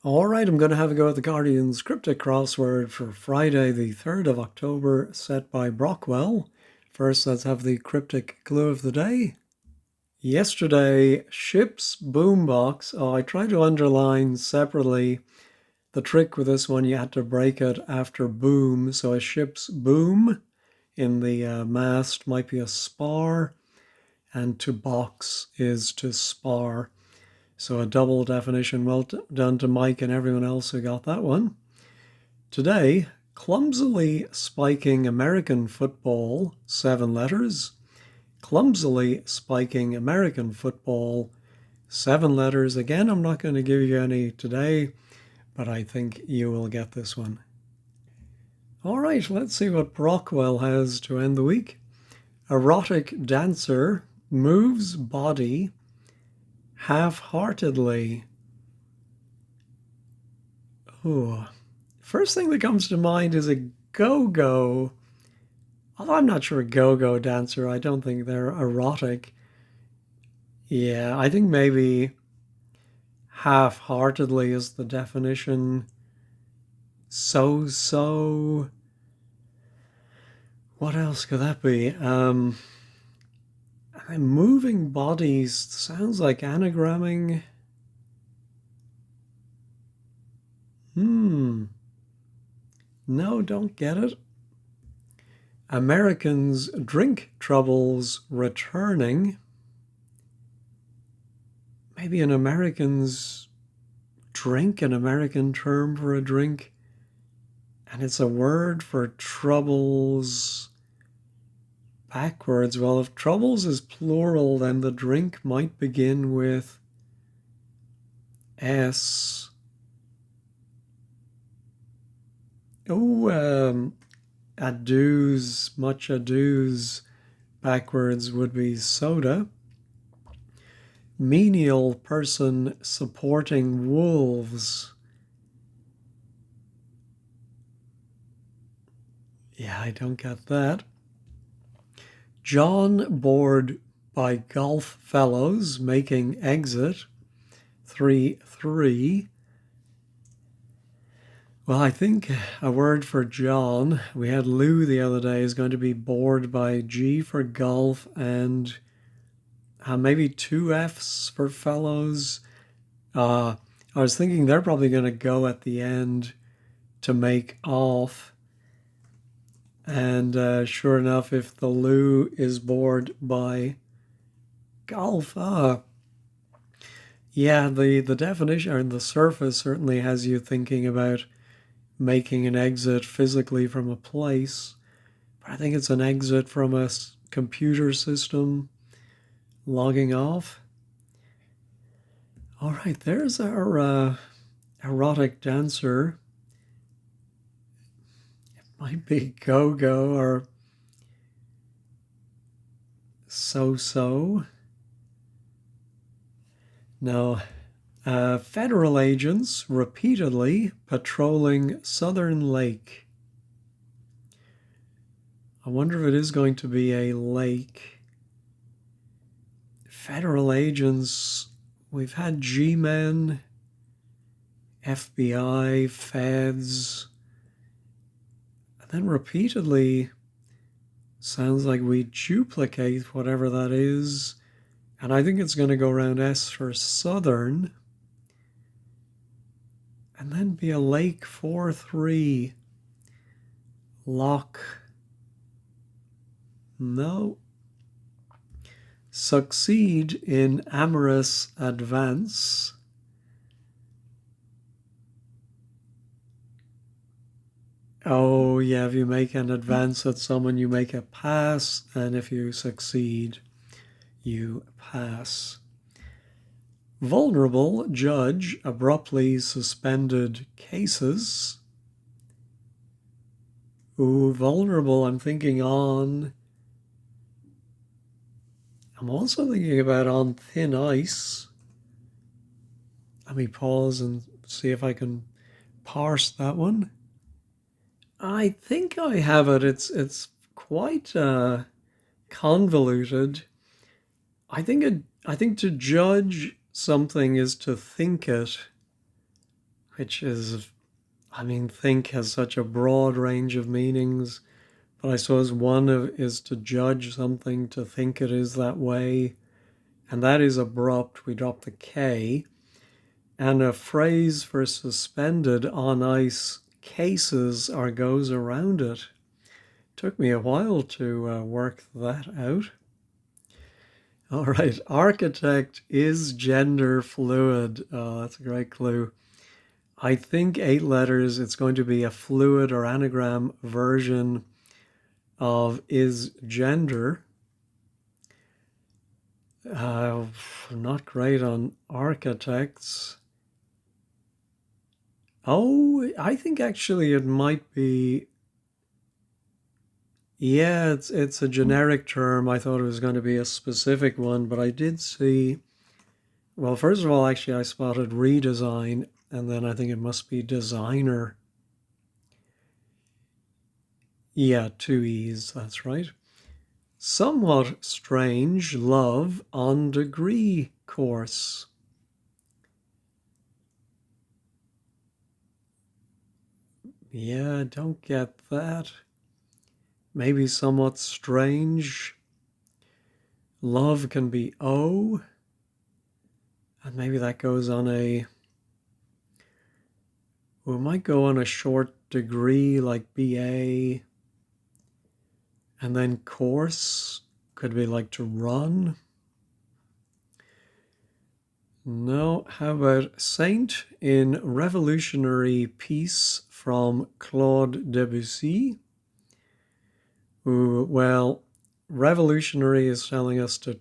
All right, I'm going to have a go at the Guardian's Cryptic Crossword for Friday, the 3rd of October, set by Brockwell. First, let's have the cryptic clue of the day. Yesterday, ship's boombox. Oh, I tried to underline separately. The trick with this one, you had to break it after boom. So a ship's boom in the mast might be a spar, and to box is to spar. So a double definition. Well done to Mike and everyone else who got that one. Today, clumsily spiking American football, 7 letters. Clumsily spiking American football, 7 letters. Again, I'm not going to give you any today, but I think you will get this one. All right, let's see what Brockwell has to end the week. Erotic dancer moves body half-heartedly. Oh, first thing that comes to mind is a go-go. Although I'm not sure a go-go dancer, I don't think they're erotic. Yeah, I think maybe half-heartedly is the definition. So. What else could that be? Moving bodies sounds like anagramming. No, don't get it. Americans drink troubles returning. Maybe an American's drink, an American term for a drink, and it's a word for troubles backwards. Well, if troubles is plural, then the drink might begin with S. Oh, adoos, much adoos backwards would be soda. Menial person supporting wolves. Yeah, I don't get that. John bored by golf fellows making exit. 3-3. Well, I think a word for John, we had Lou the other day, is going to be bored by G for golf and maybe 2 F's for fellows. I was thinking they're probably going to go at the end to make off. And sure enough, if the Lou is bored by golf, yeah, the definition or the surface certainly has you thinking about making an exit physically from a place. But I think it's an exit from a computer system, logging off. All right, there's our erotic dancer. It might be go-go or so-so. No. Federal agents repeatedly patrolling Southern Lake. I wonder if it is going to be a lake. Federal agents, we've had G-men, FBI, feds, and then repeatedly sounds like we duplicate whatever that is. And I think it's going to go around S for Southern. And then be a lake 4-3. Lock. No. Succeed in amorous advance. Oh, yeah, if you make an advance at someone, you make a pass, and if you succeed, you pass. Vulnerable judge abruptly suspended cases. Ooh, vulnerable, I'm thinking on. I'm also thinking about on thin ice. Let me pause and see if I can parse that one. I think I have it. It's quite convoluted. I think to judge something is to think it. which is, I mean, think has such a broad range of meanings. But I suppose one is to judge something, to think it is that way. And that is abrupt. We drop the K. And a phrase for suspended on ice cases or goes around it. Took me a while to work that out. All right, architect is gender fluid. That's a great clue. I think 8 letters, it's going to be a fluid or anagram version of is gender. Not great on architects. Oh, I think actually it might be. Yeah, it's a generic term. I thought it was going to be a specific one, but I did see. Well, first of all, actually, I spotted redesign, and then I think it must be designer. Yeah, 2 E's, that's right. Somewhat strange love on degree course. Yeah, don't get that. Maybe somewhat strange. Love can be O, and maybe that goes on a. We might go on a short degree like BA, and then course could be like to run. No, how about Saint in Revolutionary Piece from Claude Debussy? Ooh, well, revolutionary is telling us to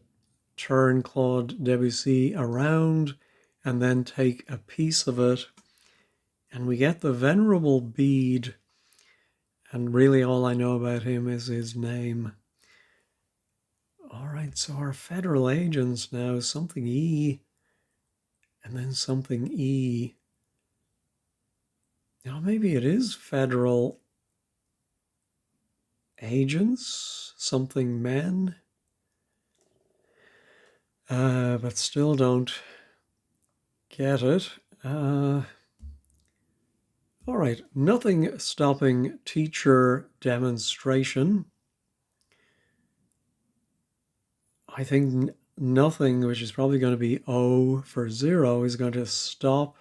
turn Claude Debussy around and then take a piece of it. And we get the Venerable Bede. And really all I know about him is his name. All right, so our federal agents now, something E and then something E. Now maybe it is federal agents, something men. But still don't get it. All right, nothing stopping teacher demonstration. I think nothing, which is probably going to be O for 0, is going to stop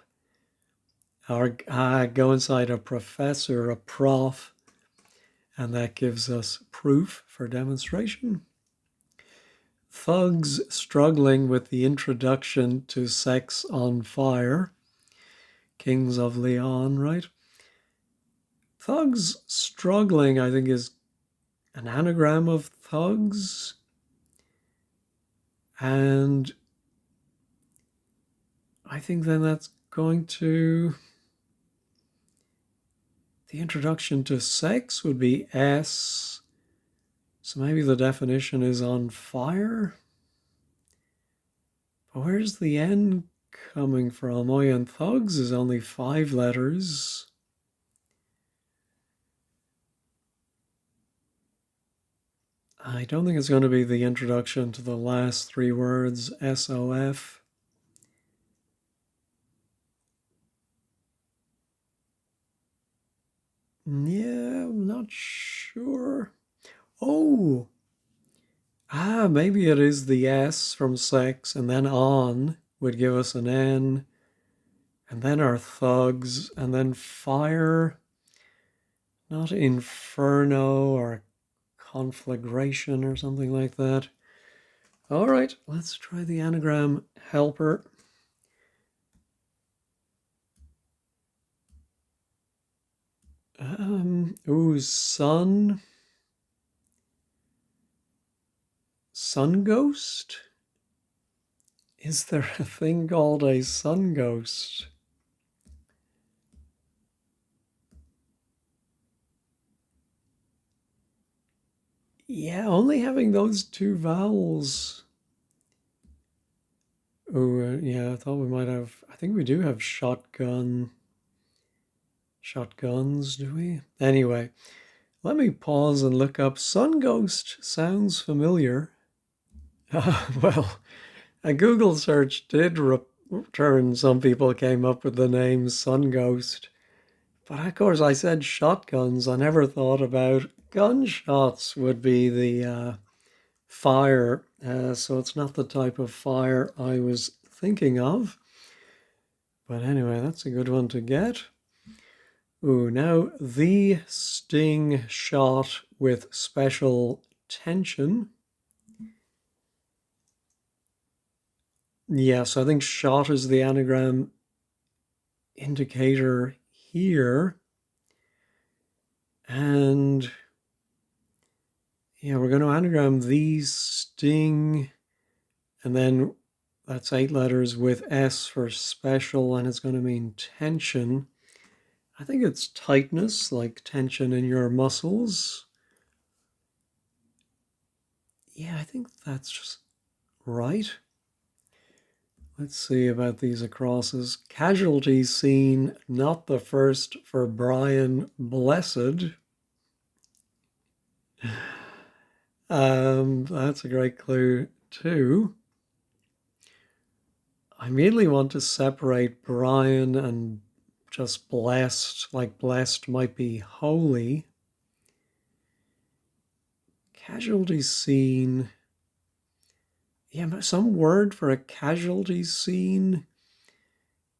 or go inside a professor, a prof, and that gives us proof for demonstration. Thugs struggling with the introduction to Sex on Fire. Kings of Leon, right? Thugs struggling, I think, is an anagram of thugs. And I think then that's going to. The introduction to sex would be S. So maybe the definition is on fire. But where's the N coming from? Oh, yeah, and thugs is only 5 letters. I don't think it's going to be the introduction to the last 3 words, SOF. Yeah, I'm not sure. Oh, maybe it is the S from sex, and then on would give us an N, and then our thugs, and then fire, not inferno or conflagration or something like that. All right, let's try the anagram helper. Sun. Sun ghost? Is there a thing called a sun ghost? Yeah, only having those 2 vowels. Oh, yeah, I thought we might have. I think we do have shotgun. Shotguns, do we? Anyway, let me pause and look up. Sun ghost sounds familiar. Well, a Google search did turn some people came up with the name Sun Ghost. But of course, I said shotguns. I never thought about gunshots would be the fire. So it's not the type of fire I was thinking of. But anyway, that's a good one to get. Ooh, now the sting shot with special tension. Yes, I think shot is the anagram indicator here. And yeah, we're going to anagram the sting, and then that's 8 letters with S for special, and it's going to mean tension. I think it's tightness, like tension in your muscles. Yeah, I think that's just right. Let's see about these acrosses. Casualty scene, not the first for Brian Blessed. That's a great clue too. I immediately want to separate Brian and just blessed, like blessed might be holy. Casualty scene. Yeah, some word for a casualty scene,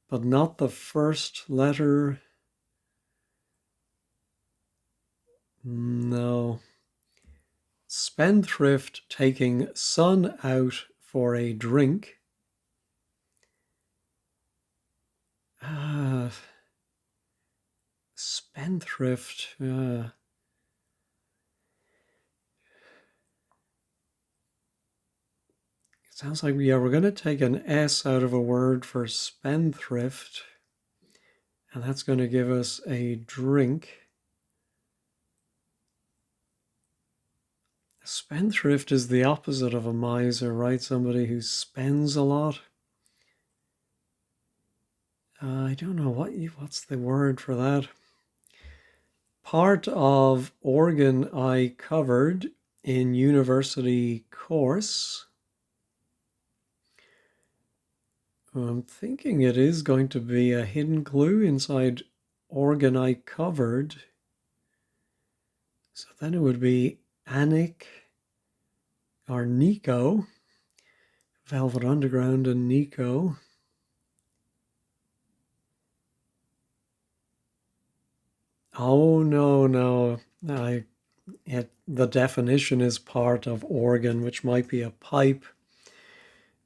but not the first letter. No. Spendthrift taking son out for a drink. Spendthrift. It sounds like, yeah, we're going to take an S out of a word for spendthrift, and that's going to give us a drink. A spendthrift is the opposite of a miser, right? Somebody who spends a lot. I don't know what's the word for that. Part of organ I covered in university course. I'm thinking it is going to be a hidden clue inside organ I covered. So then it would be Anik or Nico, Velvet Underground and Nico. Oh, no. The definition is part of organ, which might be a pipe.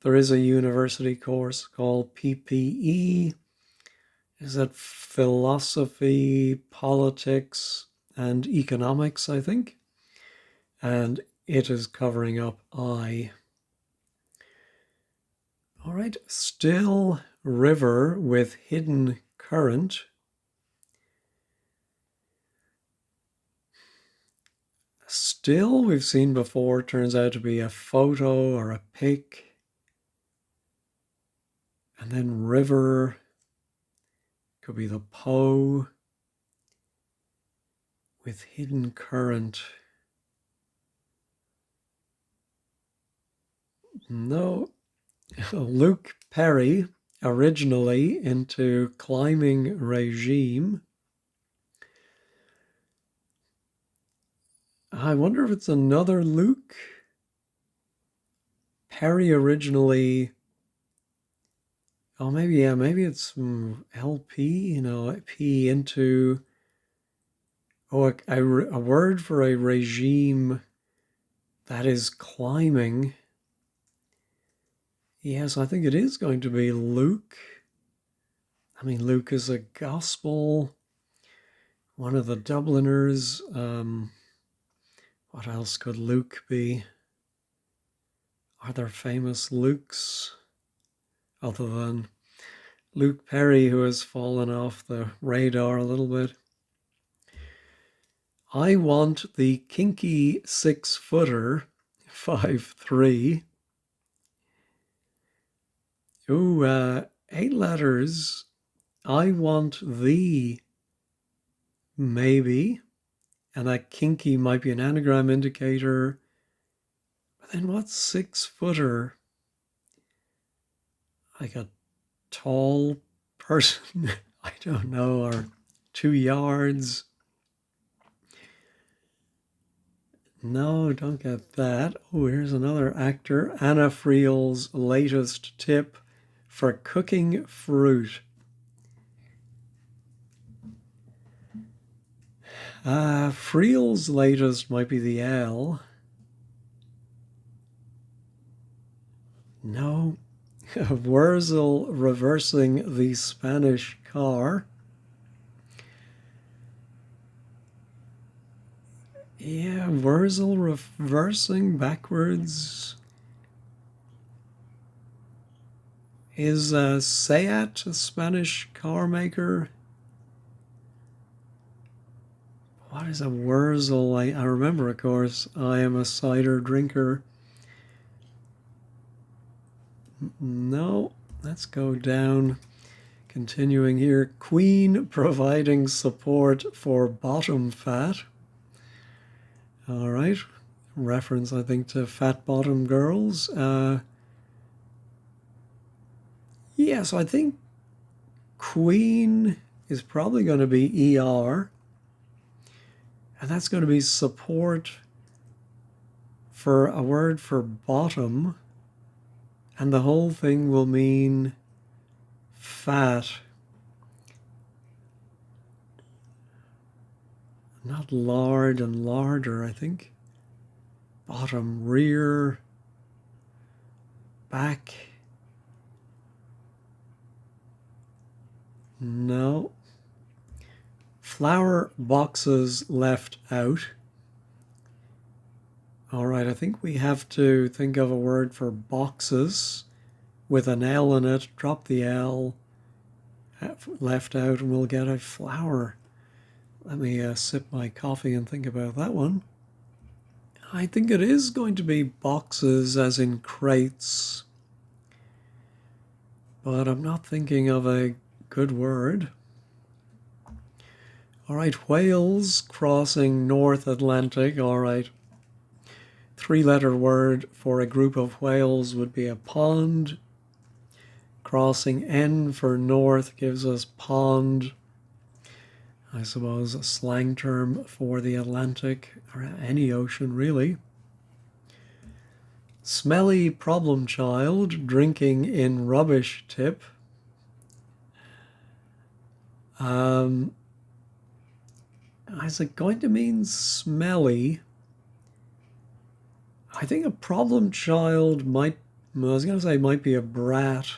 There is a university course called PPE. Is it philosophy, politics, and economics, I think? And it is covering up I. All right, still river with hidden current. Still, we've seen before, turns out to be a photo or a pic. And then river could be the Po with hidden current. No, Luke Perry, originally into climbing regime. I wonder if it's another Luke. Perry originally, maybe it's LP, P into, a word for a regime that is climbing. Yes, I think it is going to be Luke. I mean, Luke is a gospel, one of the Dubliners. What else could Luke be? Are there famous Lukes other than Luke Perry, who has fallen off the radar a little bit? I want the kinky 6-footer, 5'3". Ooh, 8 letters. I want the maybe, and that kinky might be an anagram indicator. But then what's 6-footer? Like a tall person, I don't know, or 2 yards. No, don't get that. Oh, here's another actor. Anna Friel's latest tip for cooking fruit. Friel's latest might be the L. No. Wurzel reversing the Spanish car. Yeah, Wurzel reversing backwards. Is Seat a Spanish car maker? What is a Wurzel? I remember, of course, I am a cider drinker. No, let's go down. Continuing here, Queen providing support for bottom fat. All right, reference, I think, to fat bottom girls. Yeah, so I think Queen is probably going to be ER. And that's going to be support for a word for bottom. And the whole thing will mean fat. Not lard and larder, I think. Bottom, rear, back. No. Flower boxes left out. All right, I think we have to think of a word for boxes with an L in it. Drop the L, left out, and we'll get a flower. Let me sip my coffee and think about that one. I think it is going to be boxes as in crates, but I'm not thinking of a good word. All right, whales crossing North Atlantic. All right. 3-letter word for a group of whales would be a pond. Crossing N for north gives us pond. I suppose a slang term for the Atlantic, or any ocean really. Smelly problem child drinking in rubbish tip. Is it going to mean smelly? I think a problem child might, I was going to say might be a brat,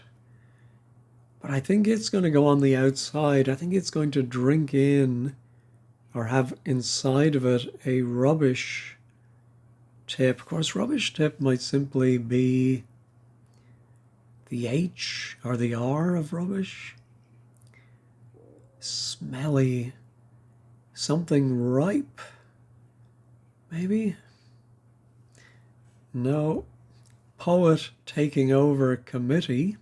but I think it's going to go on the outside. I think it's going to drink in or have inside of it a rubbish tip. Of course, rubbish tip might simply be the H or the R of rubbish. Smelly. Something ripe, maybe? No. Poet taking over committee.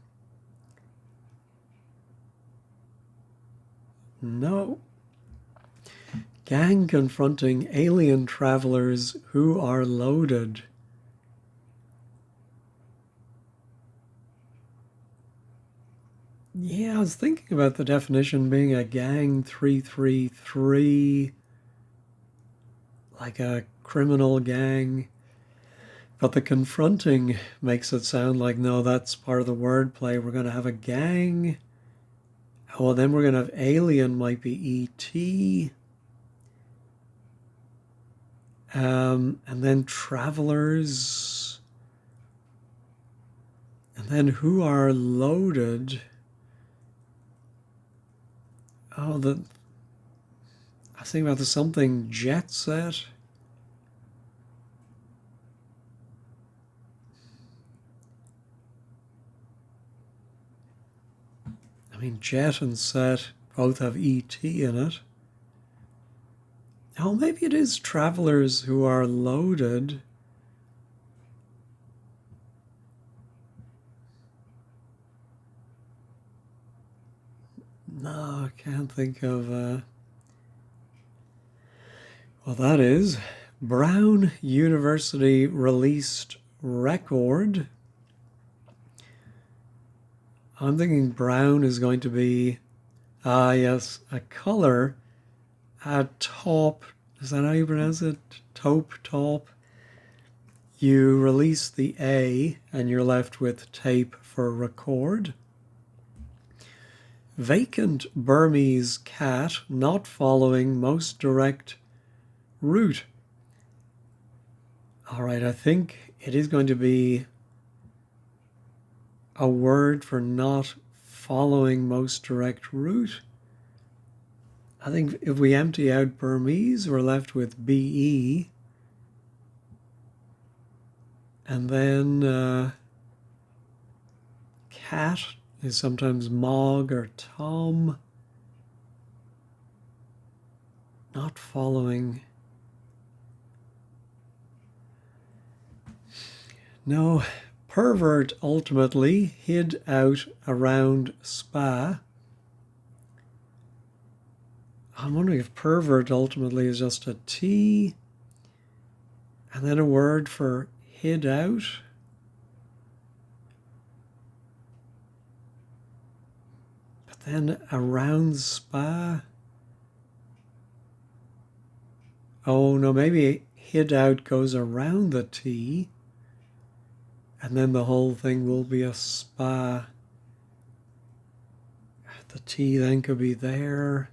No. Gang confronting alien travelers who are loaded. Yeah, I was thinking about the definition being a gang 333, like a criminal gang. But the confronting makes it sound like, no, that's part of the wordplay. We're going to have a gang. Oh, then we're going to have alien, might be E.T. And then travelers. And then who are loaded. Oh, I was thinking about the something jet set. I mean, jet and set both have ET in it. Oh, maybe it is travelers who are loaded. No, I can't think of... Well, that is Brown University released record. I'm thinking brown is going to be, yes, a color. Taupe, is that how you pronounce it? Taupe, taupe. You release the A and you're left with tape for record. Vacant Burmese cat not following most direct route. All right, I think it is going to be a word for not following most direct route. I think if we empty out Burmese, we're left with BE. And then cat is sometimes Mog or Tom. Not following. No, pervert ultimately hid out around spa. I'm wondering if pervert ultimately is just a T and then a word for hid out. But then around spa. Oh no, maybe hid out goes around the T and then the whole thing will be a spa. The T then could be there.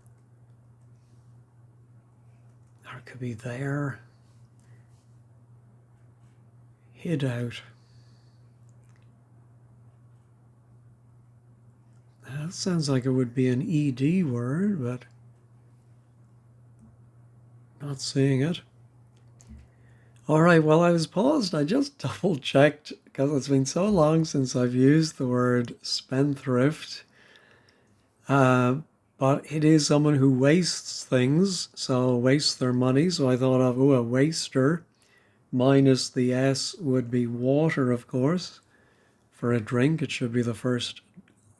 Or it could be there. Hid out. That sounds like it would be an ED word, but not seeing it. All right, well, I was paused. I just double checked because it's been so long since I've used the word spendthrift. But it is someone who wastes things, so wastes their money. So I thought of, a waster. Minus the S would be water, of course. For a drink, it should be the first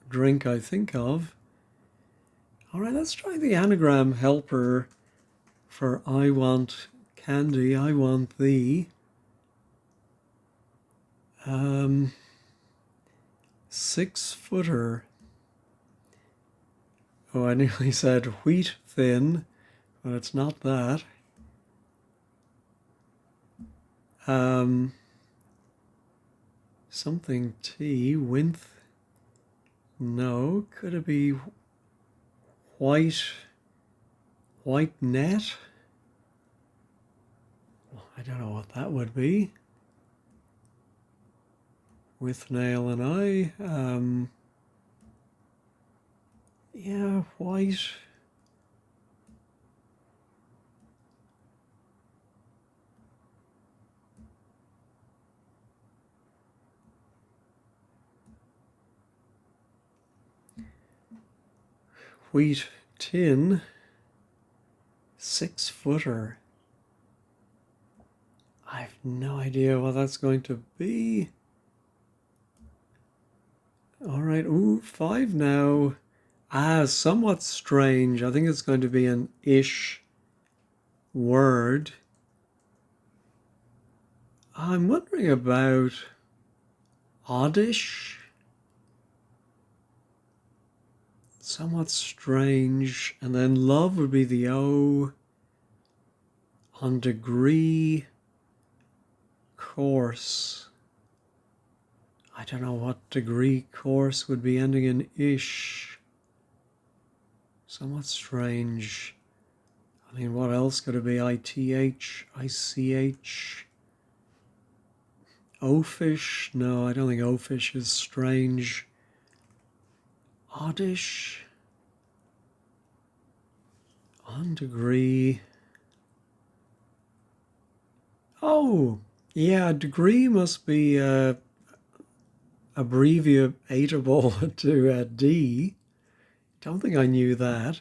drink I think of. All right, let's try the anagram helper for I want candy, I want thee. 6-footer. Oh, I nearly said wheat thin, but it's not that. Something T, winth. No, could it be white net? Well, I don't know what that would be. With nail and I. Yeah, white. Wheat tin. 6-footer. I have no idea what that's going to be. All right, 5 now. Somewhat strange. I think it's going to be an ish word. I'm wondering about oddish. Somewhat strange. And then love would be the O. On degree. Course. I don't know what degree course would be ending in ish. Somewhat strange. I mean, what else could it be? ITH, ICH. Oafish? No, I don't think oafish is strange. Oddish. On degree. Oh, yeah, degree must be abbreviatable to D. Don't think I knew that.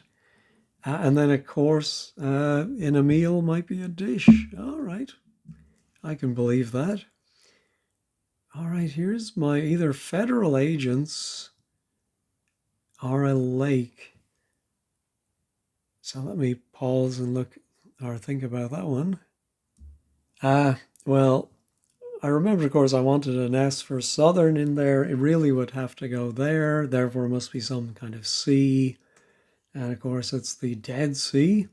And then, of course, in a meal might be a dish. All right, I can believe that. All right, here's my either federal agents or a lake. So let me pause and look or think about that one. Well, I remember, of course, I wanted an S for southern in there. It really would have to go there. Therefore, it must be some kind of sea. And of course, it's the Dead Sea.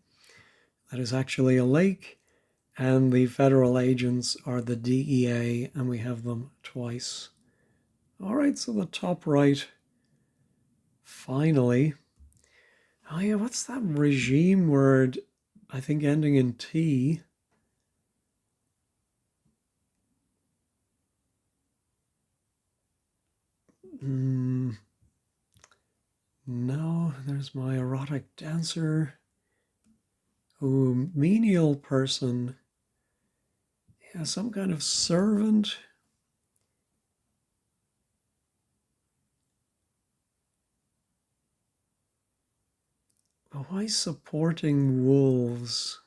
That is actually a lake. And the federal agents are the DEA, and we have them twice. All right, so the top right, finally. Oh yeah, what's that regime word? I think ending in T. No, there's my erotic dancer. Ooh, menial person. Yeah, some kind of servant. But why supporting wolves?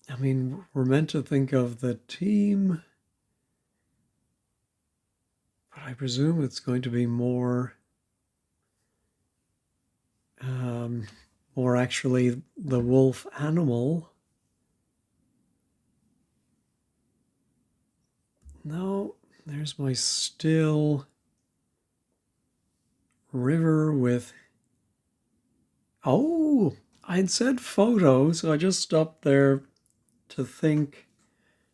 I mean, we're meant to think of the team, but I presume it's going to be more, more actually the wolf animal. No, there's my still river with. Oh, I'd said photo, so I just stopped there to think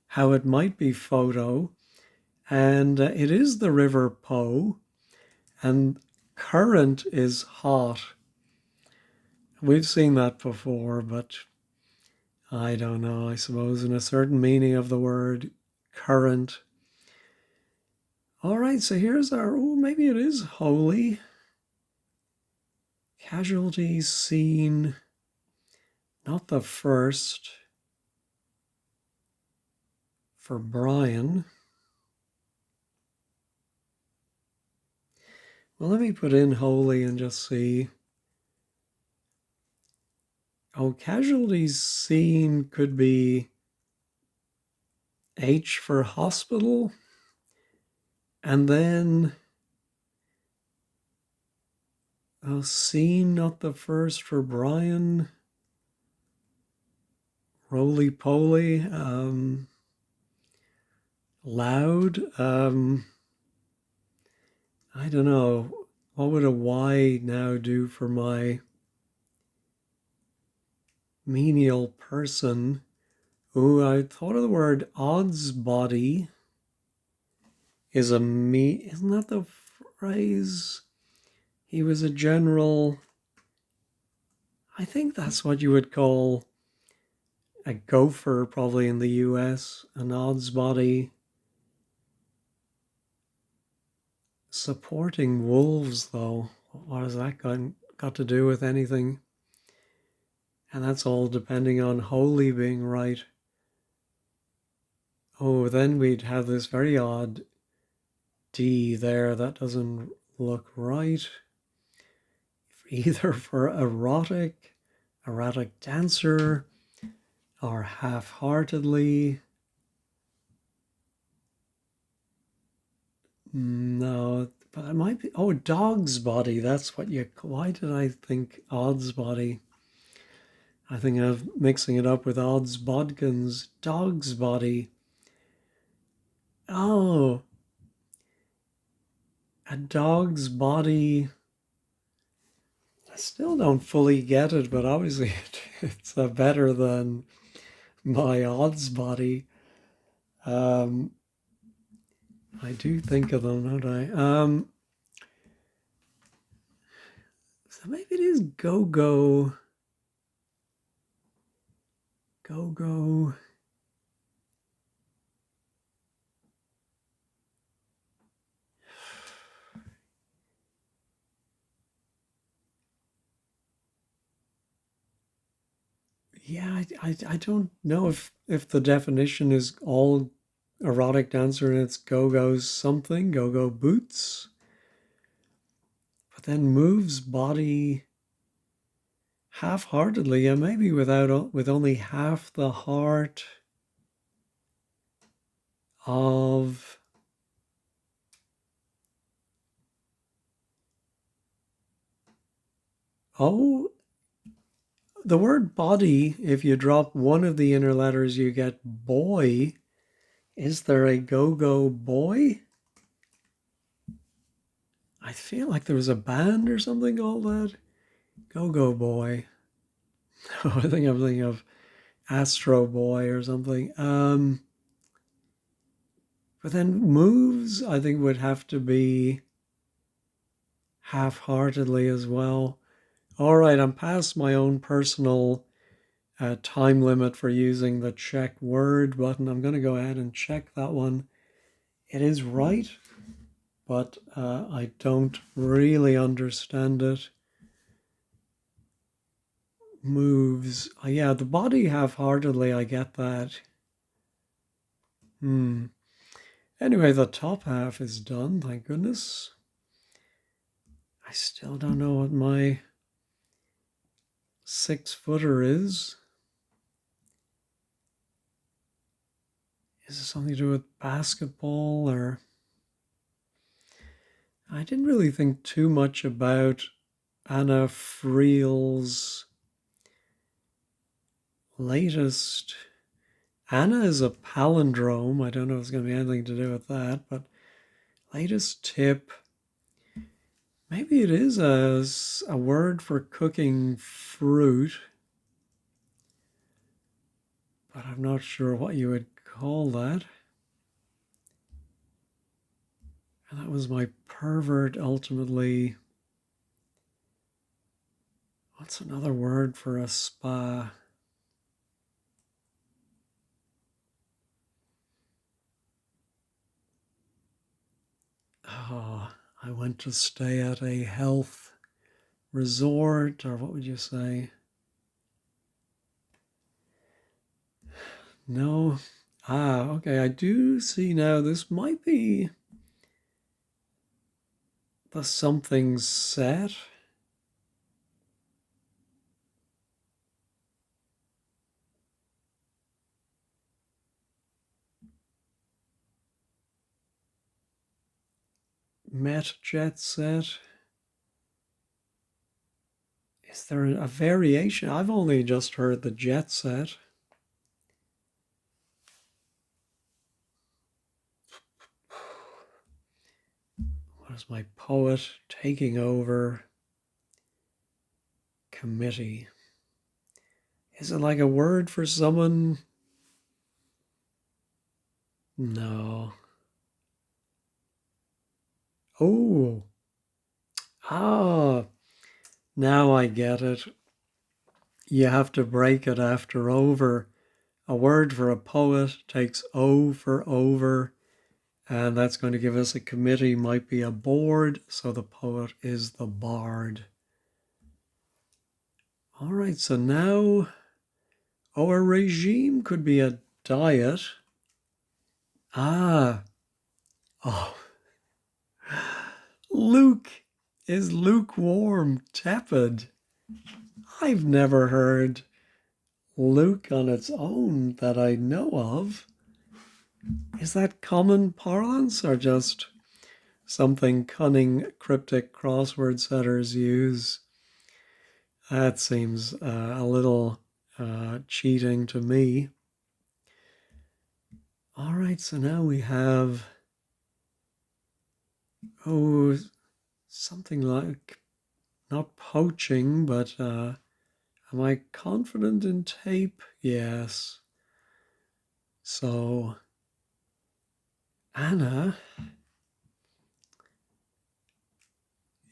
how it might be photo. And it is the River Po, and current is hot. We've seen that before, but I don't know. I suppose in a certain meaning of the word current. All right, so here's our, oh, maybe it is holy. Casualties seen, not the first, for Brian. Well, let me put in holy and just see. Oh, casualties seen could be H for hospital. And then seen, not the first for Brian. Roly poly. Loud. I don't know. What would a Y now do for my menial person? Ooh, I thought of the word odds body is a me. Isn't that the phrase? He was a general. I think that's what you would call a gopher, probably in the US. An odds body. Supporting wolves, though. What has that got to do with anything? And that's all depending on holy being right. Oh, then we'd have this very odd D there. That doesn't look right. Either for erotic dancer, or half-heartedly. No, but it might be. Oh, dog's body. That's what you. Why did I think odds body? I think I'm mixing it up with odds bodkins. Dog's body. Oh, a dog's body. I still don't fully get it, but obviously it's better than my odds body. I do think of them, don't I? So maybe it is go-go. Go-go. Yeah, I don't know if the definition is all erotic dancer and it's go-go's something, go-go boots. But then moves body half-heartedly, and maybe with only half the heart of oh the word body, if you drop one of the inner letters, you get boy. Is there a go-go boy? I feel like there was a band or something called that. Go-go boy. I think I'm thinking of Astro Boy or something. But then moves, I think, would have to be half-heartedly as well. All right, I'm past my own personal time limit for using the check word button. I'm going to go ahead and check that one. It is right, but I don't really understand it. Moves. Yeah, the body half-heartedly, I get that. Anyway, the top half is done, thank goodness. I still don't know what my 6-footer is. Is it something to do with basketball or... I didn't really think too much about Anna Friel's latest. Anna is a palindrome. I don't know if it's going to be anything to do with that, but latest tip. Maybe it is a word for cooking fruit, but I'm not sure what you would call that. And that was my pervert ultimately. What's another word for a spa? Oh, I went to stay at a health resort, or what would you say? No. Okay, I do see now this might be the something set. Met jet set. Is there a variation? I've only just heard the jet set. What is my poet taking over committee? Is it like a word for someone? No. Oh. Ah. Now I get it. You have to break it after over. A word for a poet takes O for over, and that's going to give us a committee, might be a board, so the poet is the bard. All right, so now, a regime could be a diet. Oh, Luke is lukewarm, tepid. I've never heard Luke on its own that I know of. Is that common parlance or just something cunning cryptic crossword setters use? That seems a little cheating to me. All right, so now we have, something like, not poaching, but am I confident in tape? Yes. So, Anna,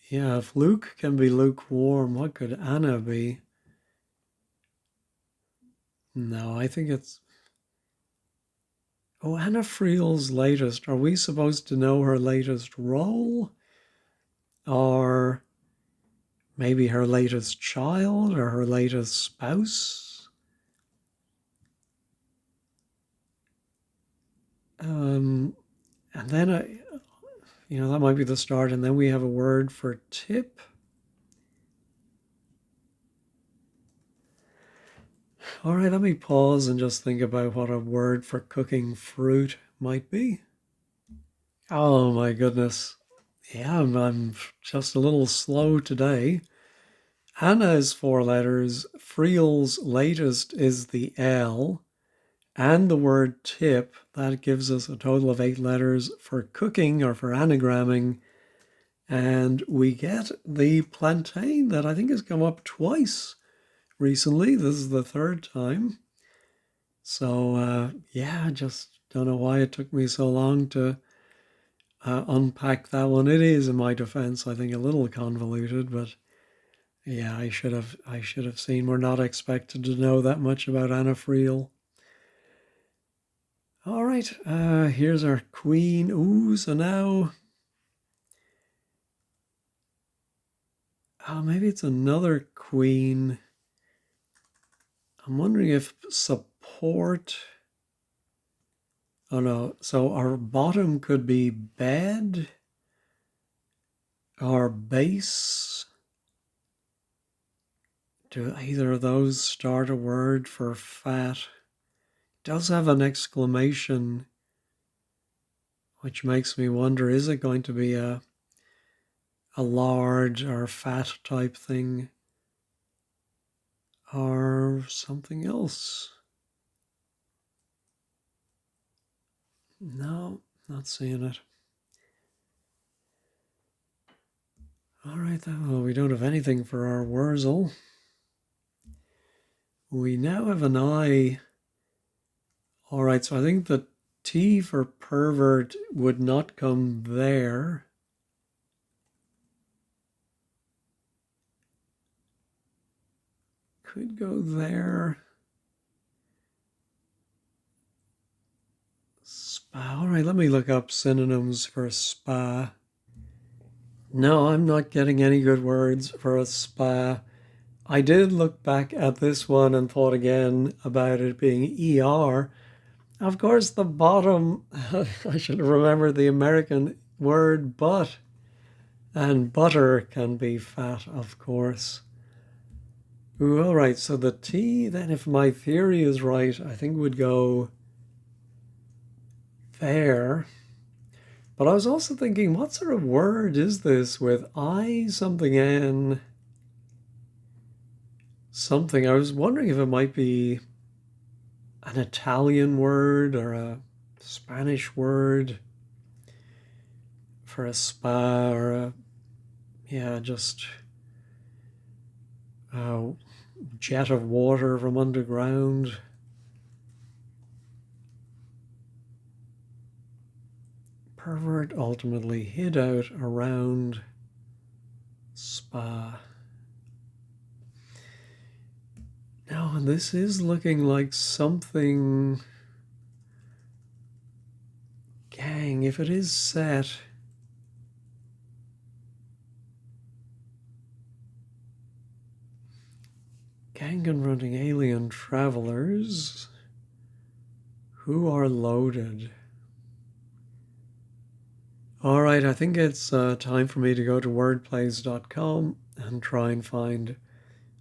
yeah, if Luke can be lukewarm, what could Anna be? No, I think it's... Oh, Anna Friel's latest. Are we supposed to know her latest role? Or maybe her latest child or her latest spouse? And then, that might be the start. And then we have a word for tip. All right, let me pause and just think about what a word for cooking fruit might be. Oh my goodness. Yeah, I'm just a little slow today. Anna is 4 letters. Friel's latest is the L. And the word tip, that gives us a total of 8 letters for cooking or for anagramming. And we get the plantain that I think has come up twice recently. This is the third time. So, yeah, I just don't know why it took me so long to unpack that one. It is, in my defense, I think a little convoluted, but yeah, I should have seen. We're not expected to know that much about Anna Friel. All right, here's our queen. Ooh, so now, maybe it's another queen. I'm wondering if support. Oh no, so our bottom could be bed, our base. Do either of those start a word for fat? It does have an exclamation, which makes me wonder, is it going to be a large or fat type thing or something else? No, not seeing it. All right, well, we don't have anything for our Wurzel. We now have an I. All right, so I think the T for pervert would not come there. Could go there. Spa. All right, let me look up synonyms for spa. No, I'm not getting any good words for a spa. I did look back at this one and thought again about it being ER. Of course, the bottom, I should have remembered the American word but, and butter can be fat, of course. Ooh, all right, so the T, then if my theory is right, I think would go there. But I was also thinking, what sort of word is this with I something N something? I was wondering if it might be an Italian word or a Spanish word for a spa or just a jet of water from underground. Pervert ultimately hid out around spa. Now, this is looking like something. Gang, if it is set. Gang confronting alien travelers who are loaded. All right, I think it's time for me to go to wordplays.com and try and find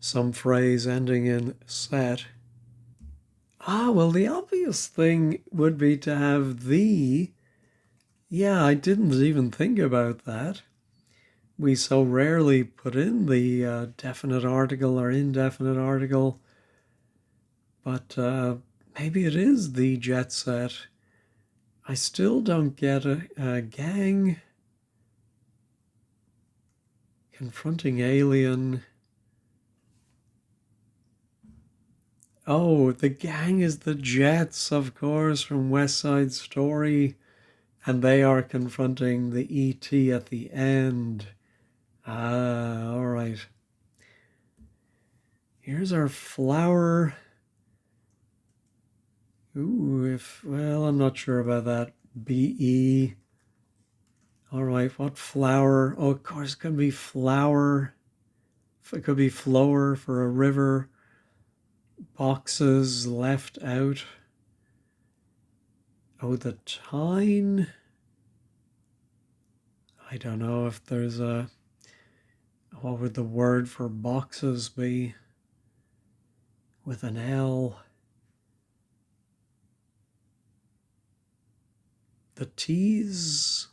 some phrase ending in set. Well, the obvious thing would be to have the. Yeah, I didn't even think about that. We so rarely put in the definite article or indefinite article, but maybe it is the jet set. I still don't get a gang confronting alien. Oh, the gang is the Jets, of course, from West Side Story, and they are confronting the ET at the end. All right. Here's our flower. Ooh, well, I'm not sure about that. BE. All right, what flower? Oh, of course, it could be flower. It could be flower for a river. Boxes left out. Oh, the tine. I don't know if there's a. What would the word for boxes be? With an L. The T's.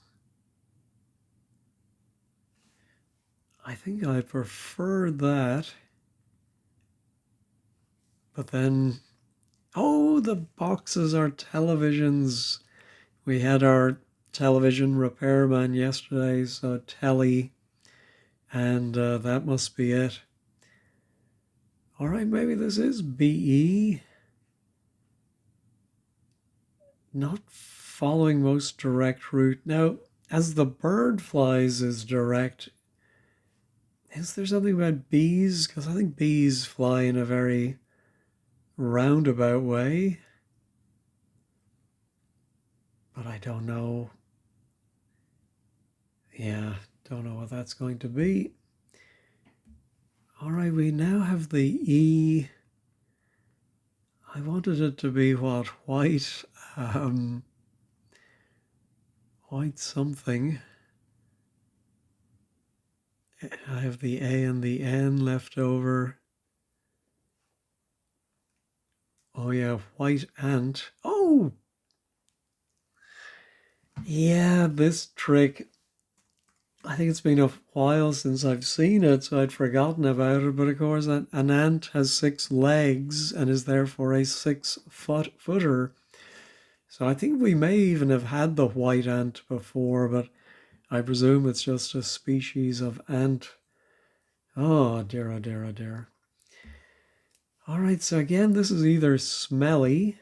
I think I prefer that. But then, oh, the boxes are televisions. We had our television repairman yesterday, so telly, and that must be it. All right, maybe this is BE. Not following most direct route. Now, as the bird flies is direct, is there something about bees? Because I think bees fly in a very roundabout way, but I don't know. Yeah, don't know what that's going to be. All right, we now have the E. I wanted it to be what? White, um, white something. I have the A and the N left over. Oh yeah, white ant. Oh, yeah, this trick. I think it's been a while since I've seen it, so I'd forgotten about it. But of course, an ant has 6 legs and is therefore a 6-footer. So I think we may even have had the white ant before, but I presume it's just a species of ant. Oh dear, oh dear, oh dear. All right, so again, this is either smelly.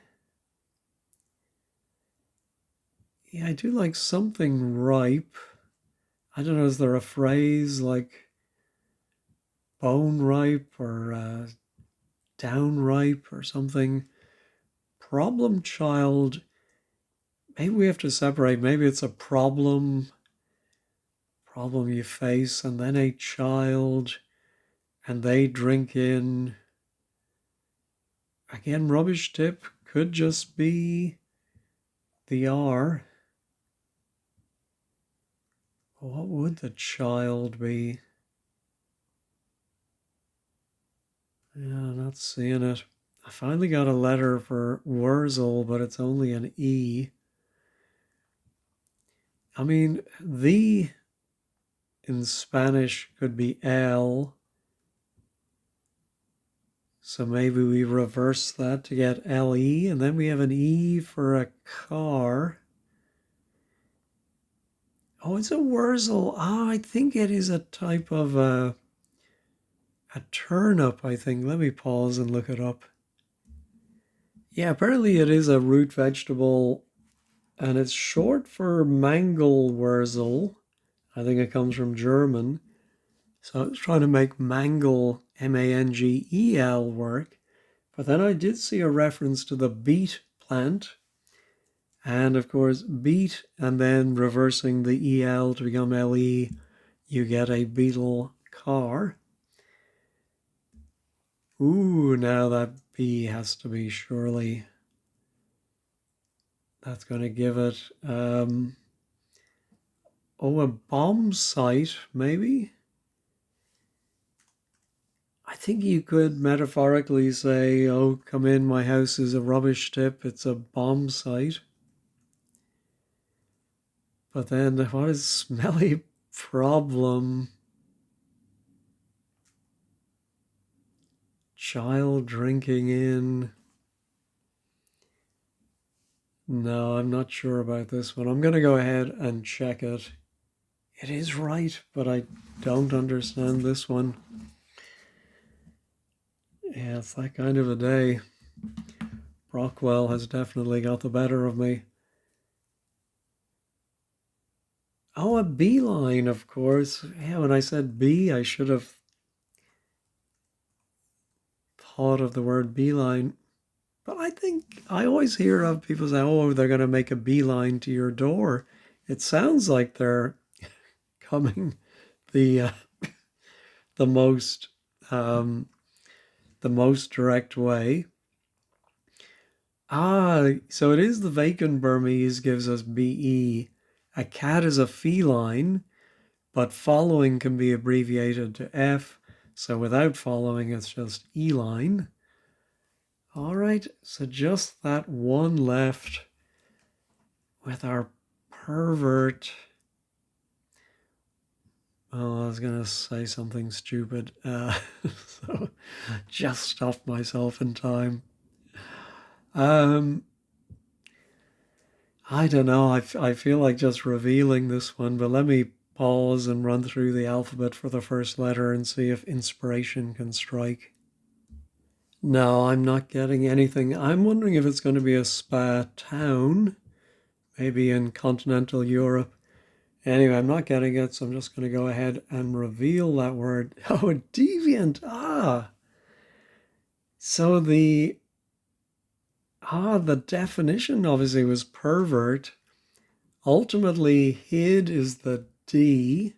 Yeah, I do like something ripe. I don't know, is there a phrase like bone ripe or down ripe or something? Problem child. Maybe we have to separate. Maybe it's a problem you face, and then a child, and they drink in. Again, rubbish tip could just be the R. What would the child be? Yeah, not seeing it. I finally got a letter for Wurzel, but it's only an E. I mean, the in Spanish could be L. So maybe we reverse that to get LE, and then we have an E for a car. Oh, it's a Wurzel. Ah, I think it is a type of a turnip, I think. Let me pause and look it up. Yeah, apparently it is a root vegetable, and it's short for Mangelwurzel. I think it comes from German. So I was trying to make Mangel, Mangel, work. But then I did see a reference to the beet plant. And of course, beet and then reversing the EL to become LE, you get a beetle car. Ooh, now that B has to be surely. That's going to give it, a bomb site, maybe? I think you could metaphorically say, oh, come in, my house is a rubbish tip, it's a bomb site. But then, what is smelly problem? Child drinking in. No, I'm not sure about this one. I'm going to go ahead and check it. It is right, but I don't understand this one. Yeah, it's that kind of a day. Brockwell has definitely got the better of me. Oh, a beeline, of course. Yeah, when I said bee, I should have thought of the word beeline. But I think I always hear of people say, oh, they're going to make a beeline to your door. It sounds like they're coming the the most um, the most direct way. Ah, so it is the vacant Burmese gives us BE. A cat is a feline, but following can be abbreviated to F. So without following, it's just E-line. All right, so just that one left with our pervert. Oh, I was going to say something stupid. So just stopped myself in time. Um, I don't know. I feel like just revealing this one, but let me pause and run through the alphabet for the first letter and see if inspiration can strike. No, I'm not getting anything. I'm wondering if it's going to be a spa town, maybe in continental Europe. Anyway, I'm not getting it, so I'm just going to go ahead and reveal that word. Oh, deviant. So the definition obviously was pervert. Ultimately, hid is the D,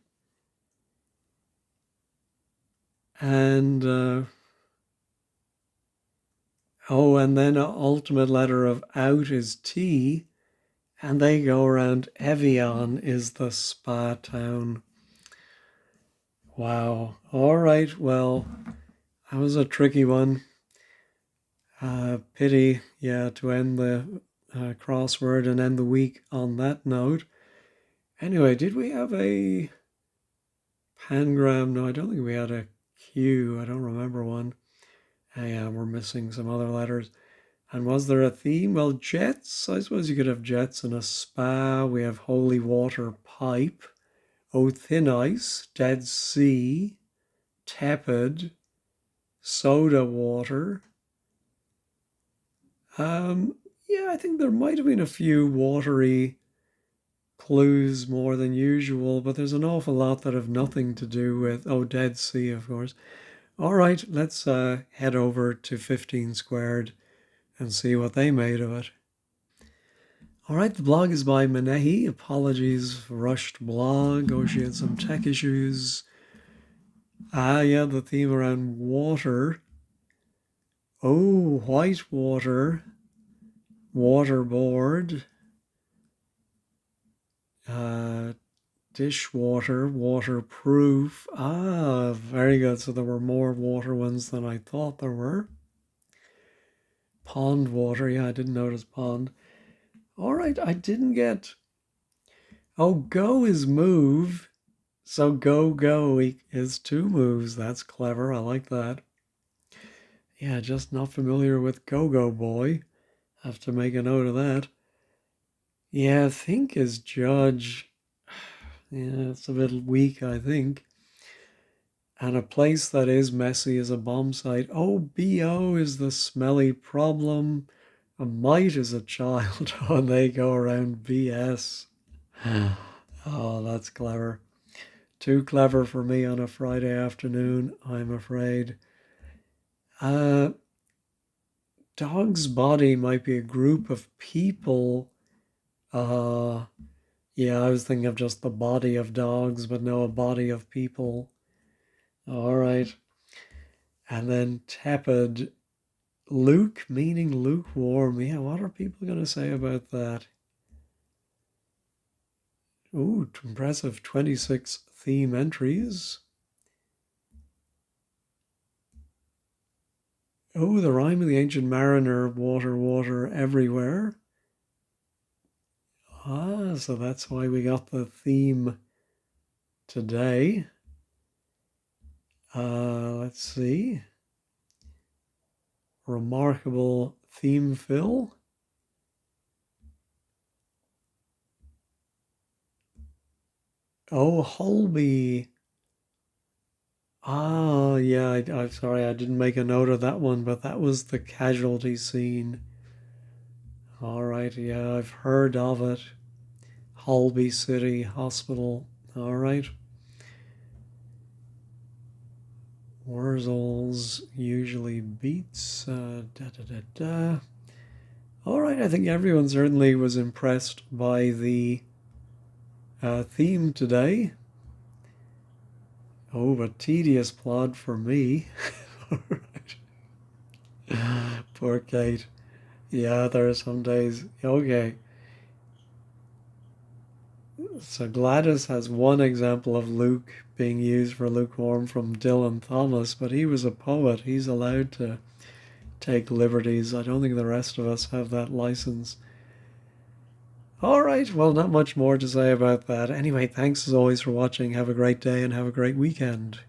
and and then an ultimate letter of out is T, and they go around. Evian is the spa town. Wow. All right. Well, that was a tricky one. Pity, yeah, to end the crossword and end the week on that note. Anyway, did we have a pangram? No, I don't think we had a Q. I don't remember one. Yeah, we're missing some other letters. And was there a theme? Well, jets. I suppose you could have jets in a spa. We have holy water pipe. Oh, thin ice. Dead sea. Tepid. Soda water. Yeah, I think there might have been a few watery clues more than usual, but there's an awful lot that have nothing to do with, oh, Dead Sea, of course. All right, let's head over to 15 Squared and see what they made of it. All right, the blog is by Menehi. Apologies for rushed blog. Oh, she had some tech issues. Yeah, the theme around water. Oh, white water. Waterboard. Uh, Dishwater, waterproof. Very good. So there were more water ones than I thought there were. Pond water. Yeah, I didn't notice pond. All right, I didn't get. Oh, go is move. So go is two moves. That's clever. I like that. Yeah, just not familiar with Go Boy. Have to make a note of that. Yeah, think is judge. Yeah, it's a bit weak, I think. And a place that is messy is a bomb site. Oh, BO is the smelly problem. A mite is a child. Oh, and they go around BS. Oh, that's clever. Too clever for me on a Friday afternoon, I'm afraid. Uh, Dog's body might be a group of people. Uh, yeah, I was thinking of just the body of dogs, but no, a body of people. All right. And then tepid. Luke meaning lukewarm. Yeah, what are people going to say about that? Ooh, impressive 26 theme entries. Oh, the rhyme of the ancient mariner, water, water everywhere. So that's why we got the theme today. Let's see. Remarkable theme fill. Oh, Holby. Yeah, I'm sorry, I didn't make a note of that one, but that was the casualty scene. All right, yeah, I've heard of it. Holby City Hospital. All right. Wurzels usually beats. All right, I think everyone certainly was impressed by the theme today. Oh, but tedious plod for me. All right. Poor Kate. Yeah, there are some days. Okay. So Gladys has one example of Luke being used for lukewarm from Dylan Thomas, but he was a poet. He's allowed to take liberties. I don't think the rest of us have that license. All right, well, not much more to say about that. Anyway, thanks as always for watching. Have a great day and have a great weekend.